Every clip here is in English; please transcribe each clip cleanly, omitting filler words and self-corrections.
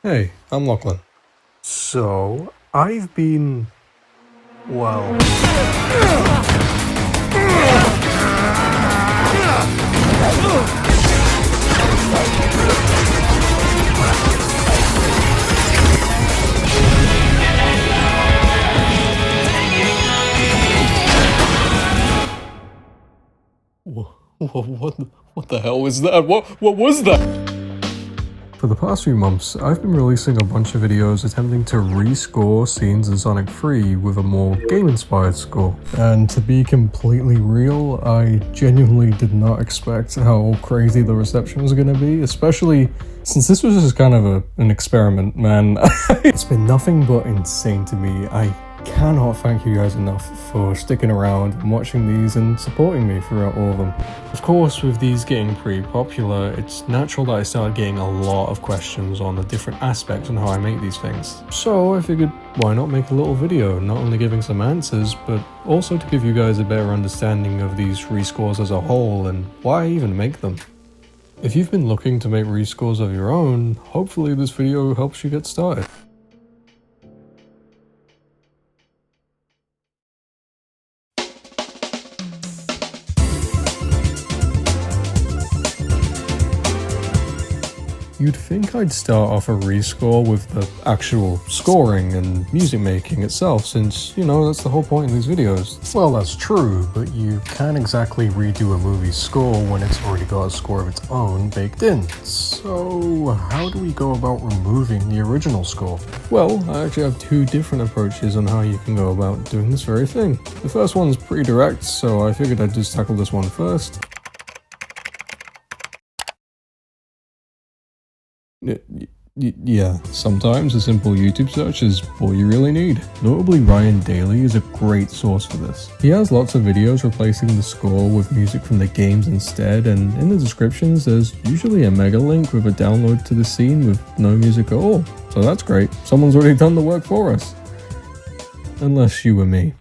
Hey, I'm Lochlin. So, I've been... well... What the hell was that? What was that? For the past few months, I've been releasing a bunch of videos attempting to rescore scenes in Sonic 3 with a more game-inspired score. And to be completely real, I genuinely did not expect how crazy the reception was going to be, especially since this was just kind of an experiment, man. It's been nothing but insane to me. I cannot thank you guys enough for sticking around and watching these and supporting me throughout all of them. Of course, with these getting pretty popular, it's natural that I started getting a lot of questions on the different aspects on how I make these things. So I figured, why not make a little video, not only giving some answers, but also to give you guys a better understanding of these rescores as a whole and why I even make them. If you've been looking to make rescores of your own, hopefully this video helps you get started. You'd think I'd start off a rescore with the actual scoring and music making itself, since, you know, that's the whole point of these videos. Well, that's true, but you can't exactly redo a movie's score when it's already got a score of its own baked in. So, how do we go about removing the original score? Well, I actually have two different approaches on how you can go about doing this very thing. The first one's pretty direct, so I figured I'd just tackle this one first. Yeah, sometimes a simple YouTube search is all you really need. Notably, Ryan Daly is a great source for this. He has lots of videos replacing the score with music from the games instead, and in the descriptions there's usually a mega link with a download to the scene with no music at all. So that's great, someone's already done the work for us. Unless you were me.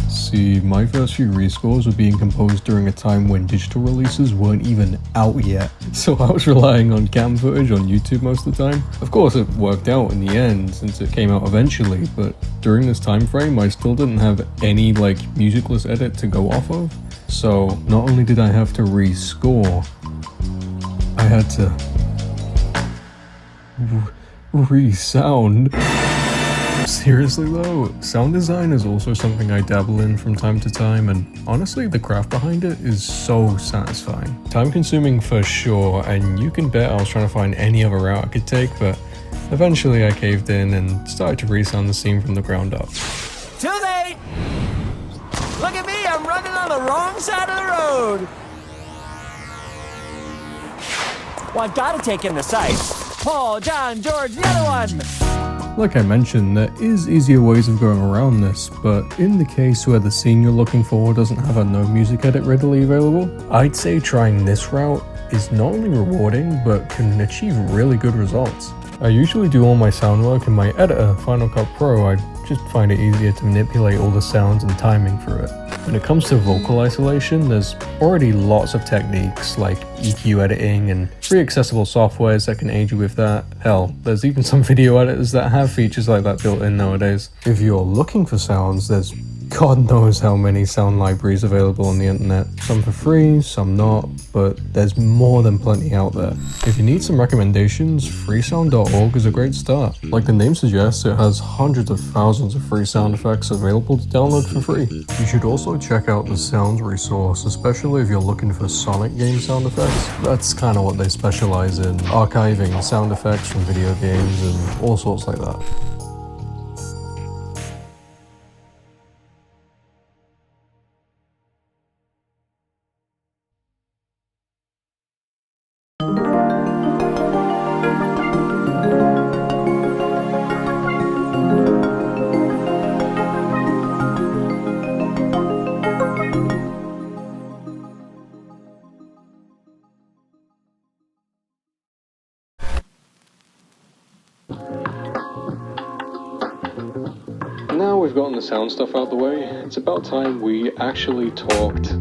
See, my first few rescores were being composed during a time when digital releases weren't even out yet, so I was relying on cam footage on YouTube most of the time. Of course it worked out in the end since it came out eventually, but during this time frame I still didn't have any musicless edit to go off of, so not only did I have to rescore, I had to resound. Seriously though, sound design is also something I dabble in from time to time, and honestly the craft behind it is so satisfying. Time consuming for sure, and you can bet I was trying to find any other route I could take, but eventually I caved in and started to resound the scene from the ground up. Too late! Look at me, I'm running on the wrong side of the road! Well, I've got to take in the sights. Paul, John, George, the other one! Like I mentioned, there is easier ways of going around this, but in the case where the scene you're looking for doesn't have a no music edit readily available, I'd say trying this route is not only rewarding, but can achieve really good results. I usually do all my sound work in my editor, Final Cut Pro. I just find it easier to manipulate all the sounds and timing for it. When it comes to vocal isolation, there's already lots of techniques like EQ editing and free accessible softwares that can aid you with that. Hell, there's even some video editors that have features like that built in nowadays. If you're looking for sounds, there's God knows how many sound libraries available on the internet. Some for free, some not, but there's more than plenty out there. If you need some recommendations, freesound.org is a great start. Like the name suggests, it has hundreds of thousands of free sound effects available to download for free. You should also check out the Sounds resource, especially if you're looking for Sonic game sound effects. That's kind of what they specialize in, archiving sound effects from video games and all sorts like that. Now we've gotten the sound stuff out the way, it's about time we actually talked.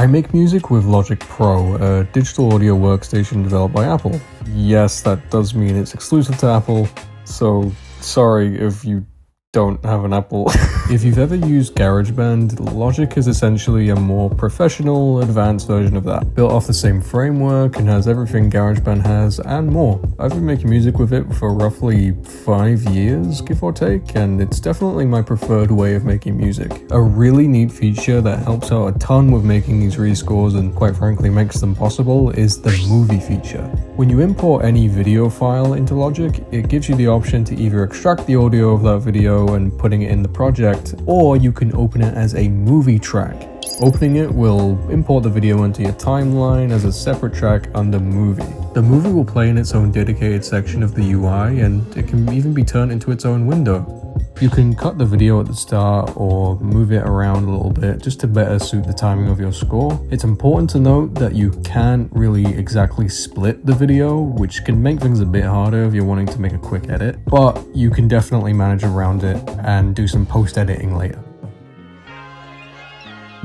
I make music with Logic Pro, a digital audio workstation developed by Apple. Yes, that does mean it's exclusive to Apple, so sorry if you don't have an Apple. If you've ever used GarageBand, Logic is essentially a more professional, advanced version of that. Built off the same framework and has everything GarageBand has and more. I've been making music with it for roughly 5 years, give or take, and it's definitely my preferred way of making music. A really neat feature that helps out a ton with making these rescores and quite frankly makes them possible is the movie feature. When you import any video file into Logic, it gives you the option to either extract the audio of that video and putting it in the project, or you can open it as a movie track. Opening it will import the video into your timeline as a separate track under movie. The movie will play in its own dedicated section of the UI, and it can even be turned into its own window. You can cut the video at the start or move it around a little bit just to better suit the timing of your score. It's important to note that you can't really exactly split the video, which can make things a bit harder if you're wanting to make a quick edit, but you can definitely manage around it and do some post-editing later.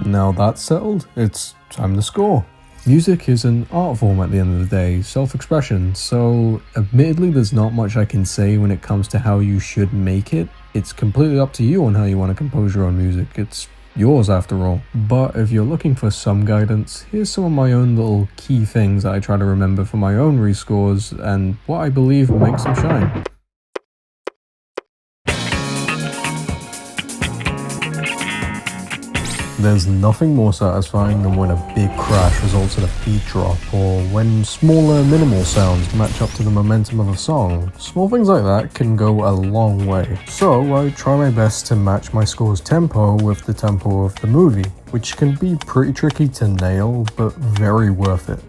Now that's settled, it's time to score. Music is an art form at the end of the day, self-expression, so admittedly there's not much I can say when it comes to how you should make it. It's completely up to you on how you want to compose your own music, it's yours after all. But if you're looking for some guidance, here's some of my own little key things that I try to remember for my own rescores and what I believe makes them shine. There's nothing more satisfying than when a big crash results in a beat drop, or when smaller, minimal sounds match up to the momentum of a song. Small things like that can go a long way. So I try my best to match my score's tempo with the tempo of the movie, which can be pretty tricky to nail, but very worth it.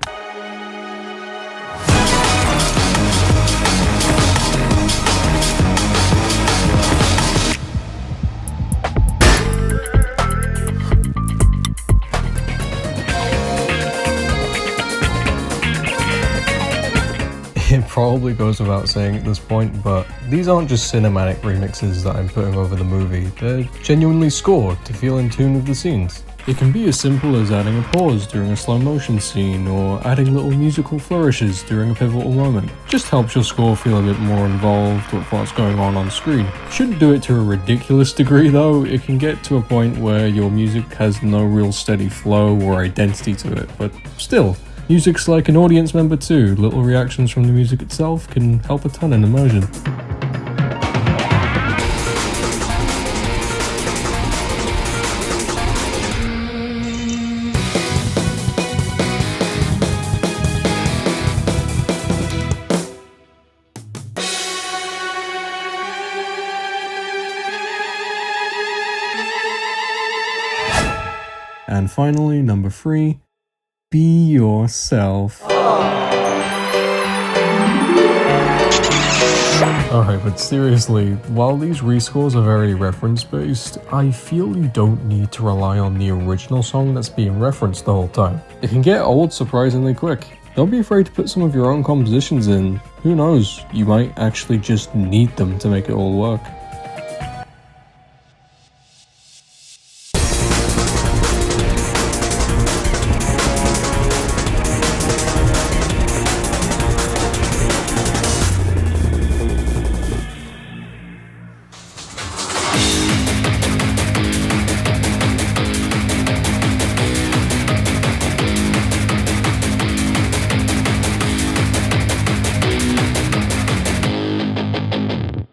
It probably goes without saying at this point, but these aren't just cinematic remixes that I'm putting over the movie, they're genuinely scored to feel in tune with the scenes. It can be as simple as adding a pause during a slow motion scene, or adding little musical flourishes during a pivotal moment. Just helps your score feel a bit more involved with what's going on screen. Shouldn't do it to a ridiculous degree though, it can get to a point where your music has no real steady flow or identity to it, but still. Music's like an audience member too, little reactions from the music itself can help a ton in immersion. And finally, number 3. Be yourself. Alright, but seriously, while these rescores are very reference-based, I feel you don't need to rely on the original song that's being referenced the whole time. It can get old surprisingly quick. Don't be afraid to put some of your own compositions in. Who knows, you might actually just need them to make it all work.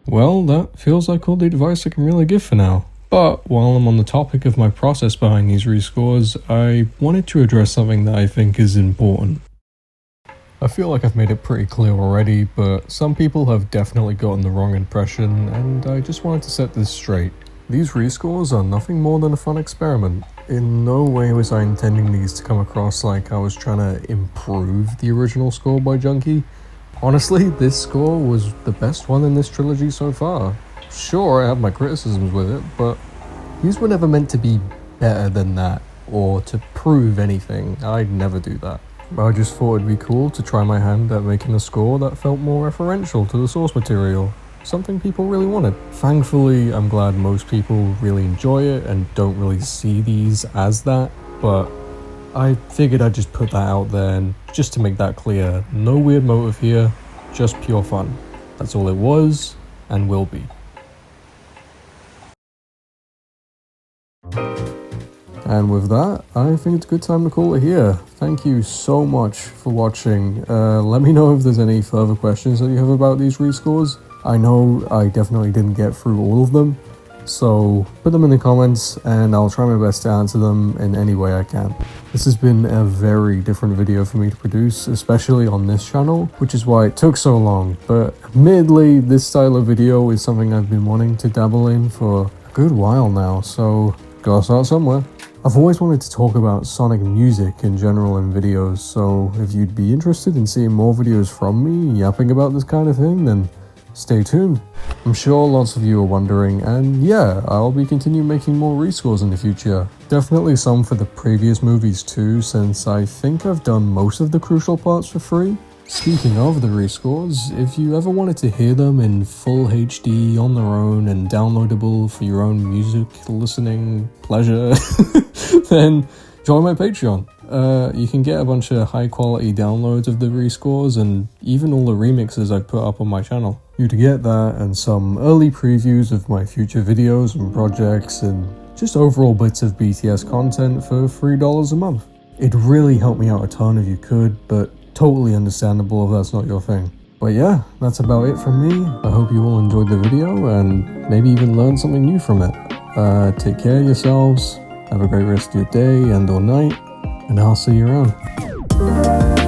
Well, that feels like all the advice I can really give for now. But while I'm on the topic of my process behind these rescores, I wanted to address something that I think is important. I feel like I've made it pretty clear already, but some people have definitely gotten the wrong impression, and I just wanted to set this straight. These rescores are nothing more than a fun experiment. In no way was I intending these to come across like I was trying to improve the original score by Junkie. Honestly, this score was the best one in this trilogy so far. Sure, I have my criticisms with it, but these were never meant to be better than that, or to prove anything. I'd never do that. I just thought it'd be cool to try my hand at making a score that felt more referential to the source material. Something people really wanted. Thankfully, I'm glad most people really enjoy it and don't really see these as that, but I figured I'd just put that out there, and just to make that clear, no weird motive here, just pure fun. That's all it was, and will be. And with that, I think it's a good time to call it here. Thank you so much for watching. Let me know if there's any further questions that you have about these rescores. I know I definitely didn't get through all of them, so put them in the comments and I'll try my best to answer them in any way I can. This has been a very different video for me to produce, especially on this channel, which is why it took so long. But admittedly, this style of video is something I've been wanting to dabble in for a good while now, so gotta start somewhere. I've always wanted to talk about Sonic music in general in videos, so if you'd be interested in seeing more videos from me yapping about this kind of thing, then stay tuned. I'm sure lots of you are wondering, and yeah, I'll be continuing making more rescores in the future. Definitely some for the previous movies too, since I think I've done most of the crucial parts for free. Speaking of the rescores, if you ever wanted to hear them in full HD on their own and downloadable for your own music listening pleasure, then join my Patreon. You can get a bunch of high quality downloads of the rescores and even all the remixes I put up on my channel. You'd get that and some early previews of my future videos and projects and just overall bits of BTS content for $3 a month. It'd really help me out a ton if you could, but totally understandable if that's not your thing. But yeah, that's about it from me. I hope you all enjoyed the video and maybe even learned something new from it. Take care of yourselves, have a great rest of your day and or night, and I'll see you around.